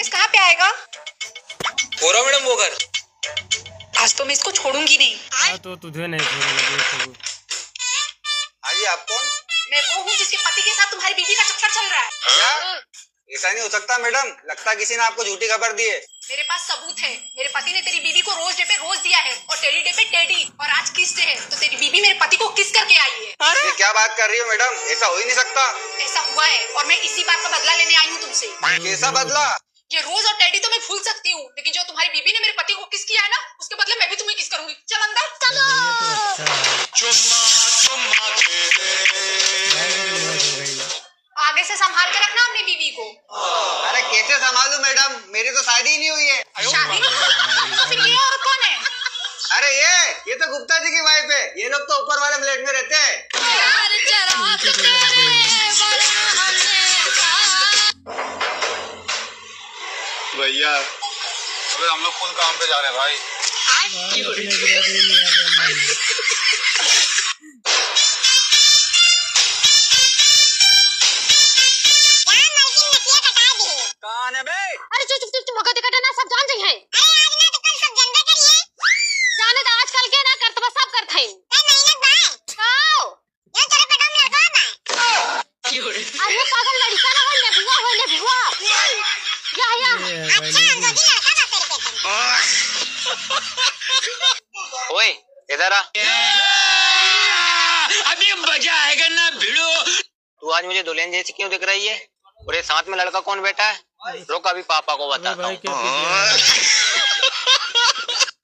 आज कहाँ पे आएगा? हो रहा मैडम वो घर। आज तो मैं इसको छोड़ूंगी नहीं। तो तुझे नहीं छोड़ूंगी। हाँ जी, आप कौन? मैं वो हूँ जिसके पति के साथ तुम्हारी बीवी का चक्कर चल रहा है। क्या? ऐसा नहीं हो सकता मैडम, लगता किसी ने आपको झूठी खबर दी है। मेरे पास सबूत है। मेरे पति ने तेरी बीवी को रोज डे पे रोज दिया है और टेडी डे पे टेडी, और आज किस डे है तो तेरी बीवी मेरे पति को किस करके आई है। ये क्या बात कर रही हो मैडम, ऐसा हो ही नहीं सकता। ऐसा हुआ है और मैं इसी बात का बदला लेने आई हूँ तुमसे। कैसा बदला? ये रोज और टेडी तो मैं भूल सकती हूँ, लेकिन जो तुम्हारी बीबी ने मेरे पति को किस किया है ना, उसके बदले मैं भी तुम्हें किस करूंगी। चल अंदर चलो। आगे से संभाल के रखना अपनी बीवी को। अरे कैसे संभालूं मैडम, मेरी तो शादी ही नहीं हुई है। शादी नहीं हुई? तो फिर ये औरत कौन है? अरे ये तो गुप्ता जी की वाइफ है। ये लोग तो ऊपर वाले फ्लैट में रहते हैं। भैया अबे हम लोग खुद काम पे जा रहे हैं भाई। कौन है बे? अरे चुप मौका दिखाते ना, सब जान जाए हैं। अरे आज ना तो कल सब जानबे करिए। जाने तो आजकल के ना कर तो सब करत हैं। ए मेहनत बा। आओ। ये तेरे पेट में लगा बा। अरे पागल लड़का ना होने बुआ। या अच्छा अंजोदी लड़का ना तेरे पेट में। ओए इधर आ। अभी मजा आएगा ना भिड़ो। तू आज मुझे दुल्हन जैसी क्यों दिख रही है? और ये साथ में लड़का कौन बैठा है? रुक अभी पापा को बताता हूँ।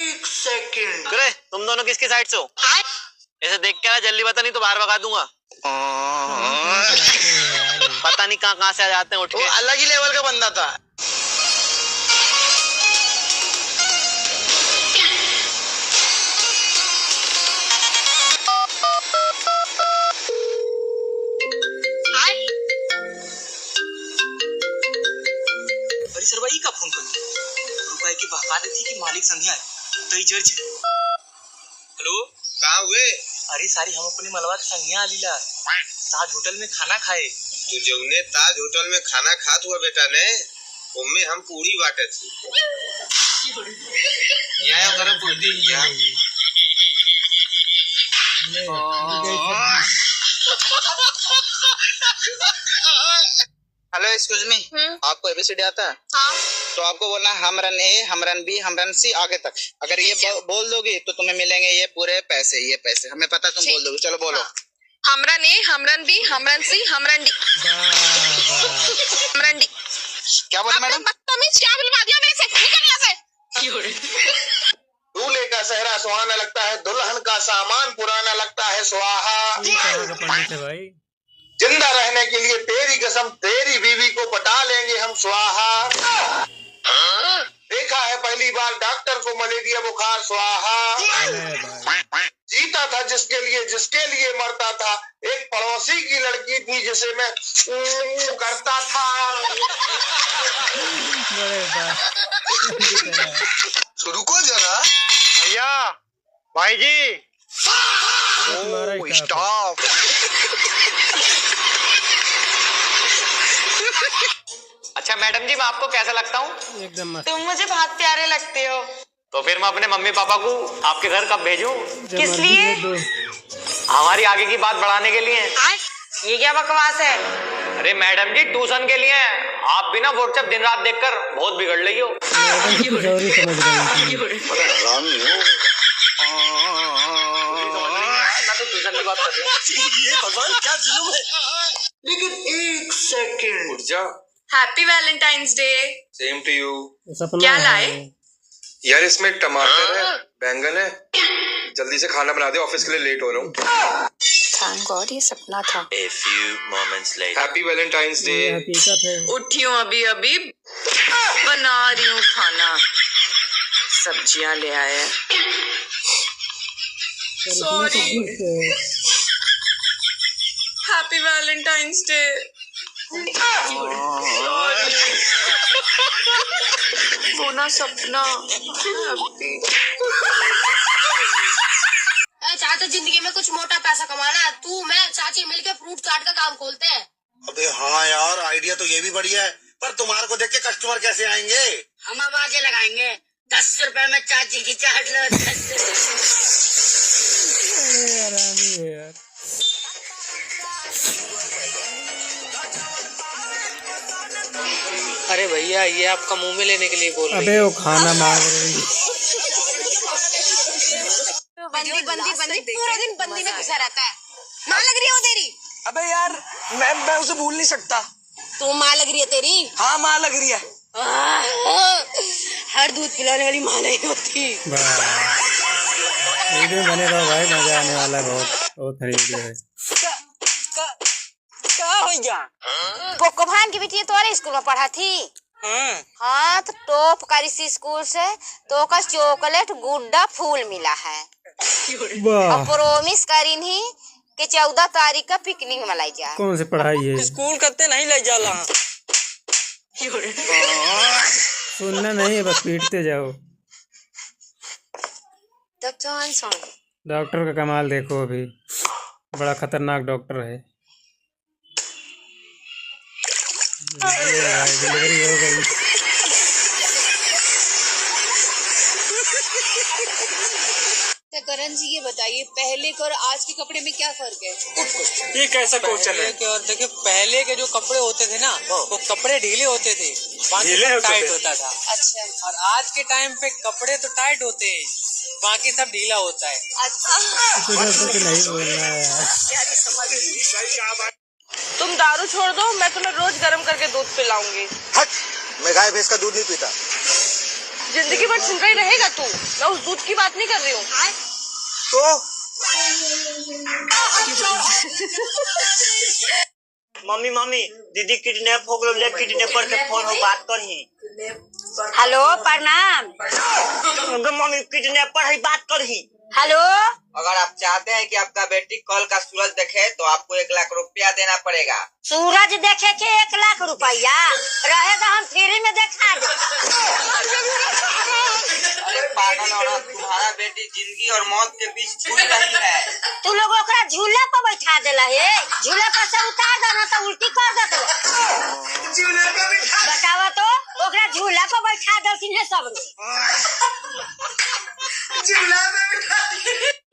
एक सेकंड। अरे तुम दोनों किसकी साइड से हो? ऐसे देख के ना जल्दी बता, नहीं तो बाहर भगा दूंगा। पता नहीं कहाँ से आ जाते हैं उठ के। अलग ही लेवल का बंदा था। सरवाई का फोन कर रुपए की बहका दी थी कि मालिक संध्या है तो जज। हेलो कहाँ हुए? अरे सारी हम अपने मलवा के संध्या आलीला ताज होटल में खाना खाए। तू जौने ताज होटल में खाना खात हुआ बेटा ने, उनमें हम पूरी बाटे थी। यहाँ गरम पूरी दी क्या? हेलो एक्सक्यूज मी, आपको एबीसीडी आता है? हाँ। तो आपको बोलना है हमरन ए, हमरन बी, हमरन सी आगे तक। अगर ये बोल दोगी तो तुम्हें मिलेंगे ये पूरे पैसे। ये पैसे हमें पता, तुम बोल दोगी। चलो बोलो। हमरन ए, हमरन बी, हमरन सी, हमरन डी। हमरन डी। क्या बोले मैडम? बदतमीज, क्या बुलवा दिया मेरे से? निकल यहाँ से। दूल्हे का सेहरा सुहाना लगता है, दुल्हन का सामान पुराना लगता है स्वाहा। पंडित है भाई। जिंदा रहने के लिए तेरी कसम, तेरी बीवी को पटा लेंगे हम स्वाहा। देखा है पहली बार डॉक्टर को मलेरिया बुखार स्वाहा। जीता था जिसके लिए मरता था। एक पड़ोसी की लड़की थी जिसे मैं करता था। रुको जरा भैया, भाई जी, स्टॉप। अच्छा मैडम जी, मैं आपको कैसा लगता हूँ? एकदम मस्त। तुम मुझे बहुत प्यारे लगते हो। तो फिर मैं अपने मम्मी पापा को आपके घर कब भेजूं? किस लिए? हमारी आगे की बात बढ़ाने के लिए। ये क्या बकवास है? अरे मैडम जी, ट्यूशन के लिए। आप भी ना व्हाट्सएप दिन रात देखकर बहुत बिगड़ रही हो। मैं तो ट्यूशन की बात कर रहा हूँ। ये भगवान क्या जुल्म है। लेकिन एक सेकंड उठ जा। Happy Valentine's day. Same to you. क्या लाए? यार इसमें टमाटर है, बैंगन है। जल्दी से खाना बना दे, ऑफिस के लिए लेट हो रहा हूँ। थैंक गॉड, ये सपना था। A few moments later. Happy Valentine's day. हकीकत है। उठी हूँ अभी बना रही हूँ खाना। सब्जियां ले आए। सॉरी। Happy Valentine's day. वो ना सपना। चाचा जिंदगी में कुछ मोटा पैसा कमाना है, तू मैं चाची मिलके फ्रूट चाट का काम खोलते हैं। अबे हाँ यार, आइडिया तो ये भी बढ़िया है, पर तुम्हारे को देख के कस्टमर कैसे आएंगे? हम आवाजें लगाएंगे, 10 रुपए में चाची की चाट लो। 10 आरामी है यार। अरे भैया ये आपका मुंह में लेने के लिए बोल रही अबे वो खाना मांग रही। बंदी बंदी बंदी पूरा दिन बंदी में घुसा रहता है। माँ लग रही है वो तेरी? अबे यार मैं उसे भूल नहीं सकता। तो माँ लग रही है तेरी? हाँ माँ लग रही है। हर दूध पिलाने वाली माँ नहीं होती। वीडियो बने रहो भाई, मजा आने वाला है। बहुत हरी वीडियो है। क्या हो गया? पोको भान की बेटी तुम्हारे स्कूल में पढ़ा थी? हाँ तो टॉप करी सी स्कूल से तो का चॉकलेट गुड्डा फूल मिला है। और प्रोमिस करी नहीं कि 14 तारीख का पिकनिक मनाई जाए। कौन सी पढ़ाई है? स्कूल करते नहीं ले जाला। सुनना नहीं है, बस पीटते जाओ। डॉक्टर का कमाल देखो, अभी बड़ा खतरनाक डॉक्टर है। डिलीवरी हो गई। करण जी ये बताइए, पहले के और आज के कपड़े में क्या फर्क है? ये कैसा क्वेश्चन है? और देखिए पहले के जो कपड़े होते थे ना वो कपड़े ढीले होते थे, बाकी टाइट होता था। अच्छा। और आज के टाइम पे कपड़े तो टाइट होते हैं, बाकी सब ढीला होता है। अच्छा। नहीं बोलना है यार। तुम दारू छोड़ दो, मैं तुम्हें रोज गर्म करके दूध पिलाऊंगी। हट, मैं गाय भैंस का दूध नहीं पीता। जिंदगी भर सुनता ही रहेगा तू। मैं उस दूध की बात नहीं कर रही हूँ। तो मम्मी दीदी किडनैप हो गए, किडनैपर के फोन हो बात करही। हेलो प्रणाम। मम्मी किडनैपर है बात करही। हेलो। अगर आप चाहते हैं कि आपका बेटी कल का सूरज देखे तो आपको 1 लाख रुपया देना पड़ेगा। सूरज देखे के 1 लाख रुपया रहेगा, हम फ्री में देखा दे। अरे पागल औरत, तुम्हारा बेटी जिंदगी और मौत के बीच छूट रही है। तू लोग ओकरा झूला पर बैठा देला है, झूला पर से उतार देना तो उल्टी कर देते। बतावा तो ओकरा झूला पर बैठा देती है सब।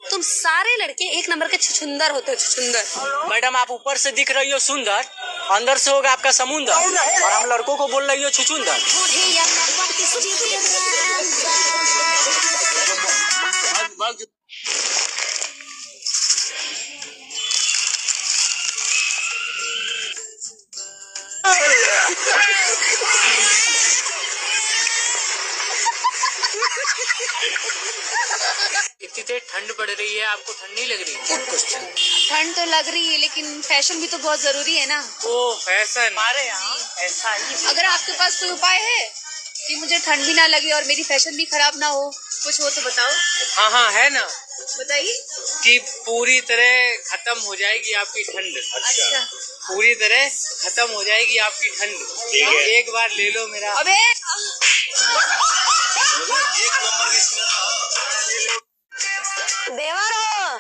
तुम सारे लड़के एक नंबर के छुछुंदर होते हो, छुछुंदर। मैडम आप ऊपर से दिख रही हो सुंदर, अंदर से होगा आपका समुंदर, और हम लड़कों को बोल रही हो छुछुंदर। इतनी ठंड पड़ रही है, आपको ठंड नहीं लग रही? ठंड तो लग रही है, लेकिन फैशन भी तो बहुत जरूरी है ना। ओ फैशन हमारे यहाँ ऐसा ही। अगर आपके पास कोई उपाय है कि मुझे ठंड भी ना लगे और मेरी फैशन भी खराब ना हो, कुछ हो तो बताओ। हाँ है ना, बताइए। कि पूरी तरह खत्म हो जाएगी आपकी ठंड। अच्छा। पूरी तरह खत्म हो जाएगी आपकी ठंड। एक बार ले लो मेरा। अबे देवरो।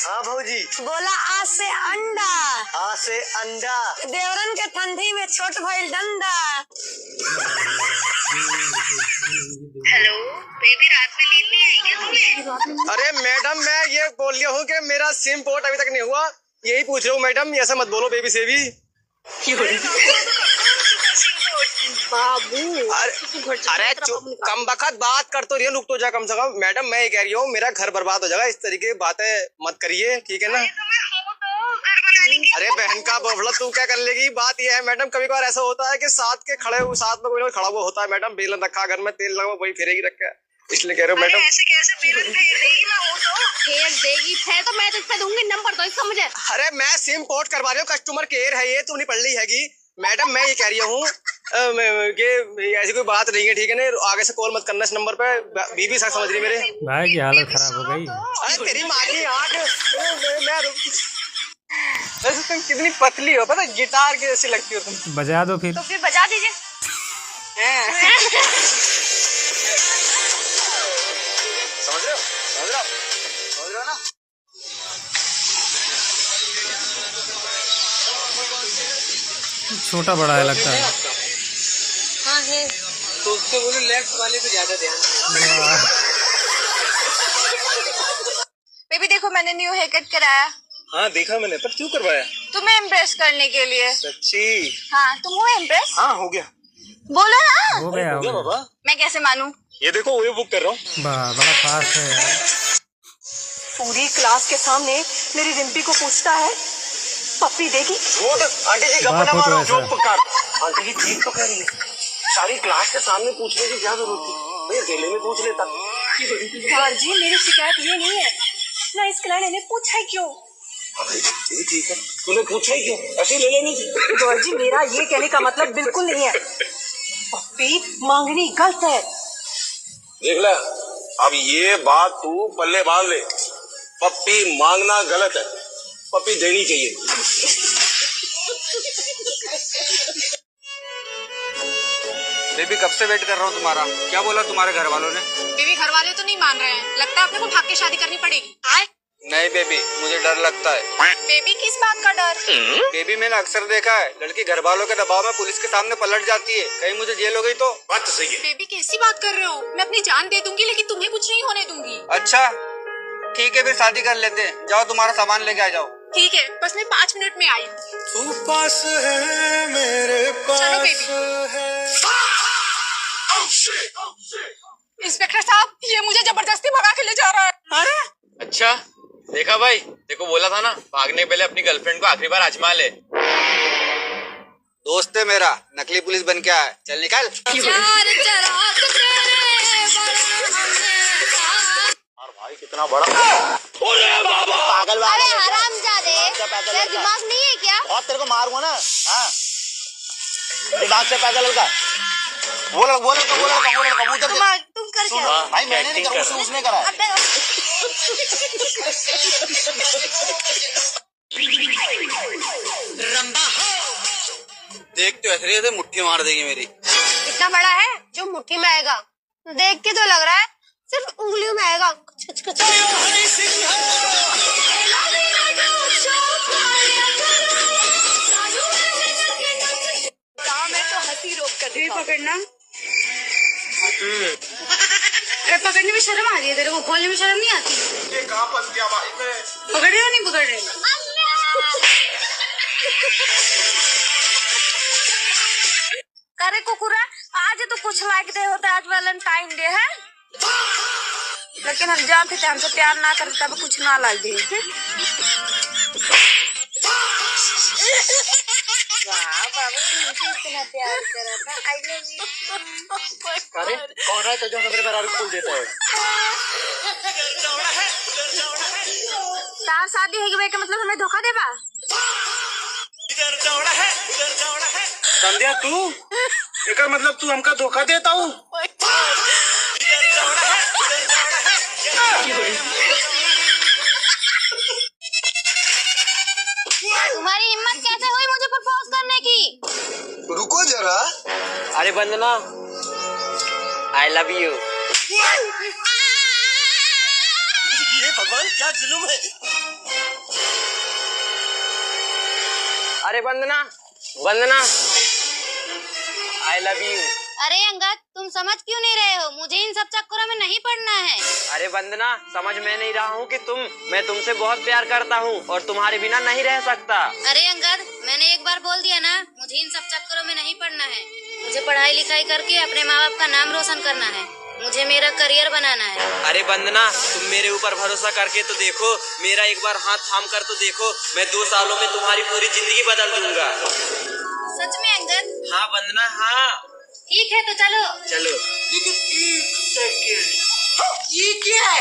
हाँ भौजी। बोला आज से अंडा। आज से अंडा। देवरन के ठंडी में छोट भइल डंडा। हेलो बेबी, रात में नींद नहीं आई क्या तुम्हें? अरे मैडम, मैं ये बोल रहा हूँ कि मेरा सिम पोर्ट अभी तक नहीं हुआ, यही पूछ रहा हूँ मैडम। ऐसा मत बोलो बेबी से भी। बाबू अरे कम बखत बात कर तो रही है, रुक तो जा कम से कम। मैडम मैं ये कह रही हूँ मेरा घर बर्बाद हो जाएगा, इस तरीके की बातें मत करिए, ठीक है ना? अरे बहन का बोला, तू क्या कर लेगी? बात ये है मैडम, कभी कभार ऐसा होता है कि साथ में कोई ना खड़ा हुआ होता है मैडम। बेलन रखा घर में, तेल लगा वही फेरेगी रख के, इसलिए कह रहे हो मैडम। ऐसे कैसे बेलन फेरेगी? मैं हूं तो फेर देगी। फेर तो मैं तुझ पे दूंगी, नंबर दो इसका मुझे। अरे मैं सिम पोर्ट करवा रही हूँ, कस्टमर केयर है ये, तू नहीं पढ़ ली हैगी मैडम। मैं ये कह रही हूँ कि ऐसी कोई बात नहीं है, ठीक है ना? आगे से कॉल मत करना इस नंबर पे। बीबी सर समझ रही मेरे भाई की हालत खराब हो गई। अरे तेरी माँ की आँख। वैसे तुम कितनी पतली हो, पता, गिटार की जैसी लगती हो तुम। बजा दो फिर। तो फिर बजा दीजिए। समझ रहे हो ना? छोटा बड़ा है लगता है। तो उससे बोलो लेफ्ट वाले पे ज्यादा ध्यान दे। वाह। बेबी देखो मैंने न्यू हेयर कट कराया। हाँ देखा मैंने, पर क्यों करवाया? तुम्हें इम्प्रेस करने के लिए। सच्ची? हाँ तुम हो इम्प्रेस? हाँ हो गया। बोलो ना। हो गया बाबा। मैं कैसे मानूं? ये देखो वही बुक कर रहा हूँ। वाह बड़ा फास्ट है यार। पूरी क्लास के सामने मेरी रिम्पी को पूछता है पप्पी देगी। वो तो आंटी जी गप्पा ना बाप हो तो मारो, ऐसा। जो पकार। आंटी जी ठीक तो कह रही है, सारी क्लास के सामने पूछने की क्या जरूरत थी, मैं अकेले में पूछ लेता। सर जी मेरी शिकायत ये नहीं है, ना इस क्लाइंट ने पूछा ही क्यों। ये ठीक है, तूने पूछा ही क्यों, ऐसे ले लेनी थी। सर जी मेरा ये कहने का मतलब बिल्कुल नहीं है, पप्पी मांगनी गलत है। देख ले, अब ये बात तू पल्ले बांध ले, पप्पी मांगना गलत है, पप्पी देनी चाहिए। बेबी कब से वेट कर रहा हूँ तुम्हारा, क्या बोला तुम्हारे घर वालों ने? बेबी घर वाले तो नहीं मान रहे हैं, लगता है अपने को भाग के शादी करनी पड़ेगी। नहीं बेबी, मुझे डर लगता है। बेबी किस बात का डर? बेबी मैंने अक्सर देखा है, लड़की घर वालों के दबाव में पुलिस के सामने पलट जाती है, कहीं मुझे जेल हो गई तो। बात तो सही है। बेबी कैसी बात कर रहे हो? मैं अपनी जान दे दूंगी लेकिन तुम्हें कुछ नहीं होने दूंगी। अच्छा ठीक है, फिर शादी कर लेते हैं, जाओ तुम्हारा सामान लेके आ जाओ। ठीक है, बस मैं 5 मिनट में आई। तू पास है मेरे पास। चलो बेबी। इंस्पेक्टर साहब, ये मुझे जबरदस्ती भगा के ले जा रहा है। अरे अच्छा देखा भाई, देखो बोला था ना, भागने के पहले अपनी गर्लफ्रेंड को आखिरी बार आजमा ले। दोस्त है मेरा, नकली पुलिस बन के आया, चल निकल। भाई कितना बड़ा पागल अरे हरामजादे, तेरा दिमाग नहीं है क्या? और तेरे को मारूंगा ना। हाँ दिमाग से पैदल लड़का, वो लड़का उधर तुम कर क्या? भाई मैंने नहीं करा, उसने करा है। देख तो ऐसे मुट्ठी मार देगी मेरी। इतना बड़ा है जो मुट्ठी में आएगा, देख के तो लग रहा है सिर्फ उंगलियों में आएगा। तो हंसी रोक कर दे। पकड़ना। अरे पकड़ने में शर्म आ रही है तेरे को, खोलने में शर्म नहीं आती? ये कहाँ फंस गया भाई मैं। पकड़ रहे हो नहीं पकड़ रहे? अरे कुकुरा, आज तो कुछ लाइक दे होता, आज वैलेंटाइन डे है, लेकिन हम जानते थे हमसे प्यार ना करते तब कुछ ना लाइक दे। वाह बाबू, तुमसे इतना प्यार करा था, आई लव यू। अरे कौन है तो जो मेरे पर खोल देता है? तार शादी है कि मतलब हमें धोखा देबा? संध्या तू, एकर मतलब तू हमका धोखा देता हूँ? तुम्हारी हिम्मत कैसे हुई मुझे प्रपोज करने की? रुको जरा। अरे वंदना, आई लव यू। ये भगवान क्या जुलुम है। अरे वंदना, आई लव यू। अरे अंगद, तुम समझ क्यों नहीं रहे हो? मुझे इन सब चक्करों में नहीं पड़ना है। अरे वंदना, समझ में नहीं रहा हूँ कि मैं तुमसे बहुत प्यार करता हूँ और तुम्हारे बिना नहीं रह सकता। अरे अंगद, मैंने एक बार बोल दिया ना, मुझे इन सब चक्करों में नहीं पड़ना है। मुझे पढ़ाई लिखाई करके अपने माँ बाप का नाम रोशन करना है, मुझे मेरा करियर बनाना है। अरे वंदना, तुम मेरे ऊपर भरोसा करके तो देखो, मेरा एक बार हाथ थाम कर तो देखो, मैं 2 सालों में तुम्हारी पूरी जिंदगी बदल दूंगा। सच में अंगद? हाँ वंदना, हाँ। ठीक है तो चलो। चलो। ये क्या है?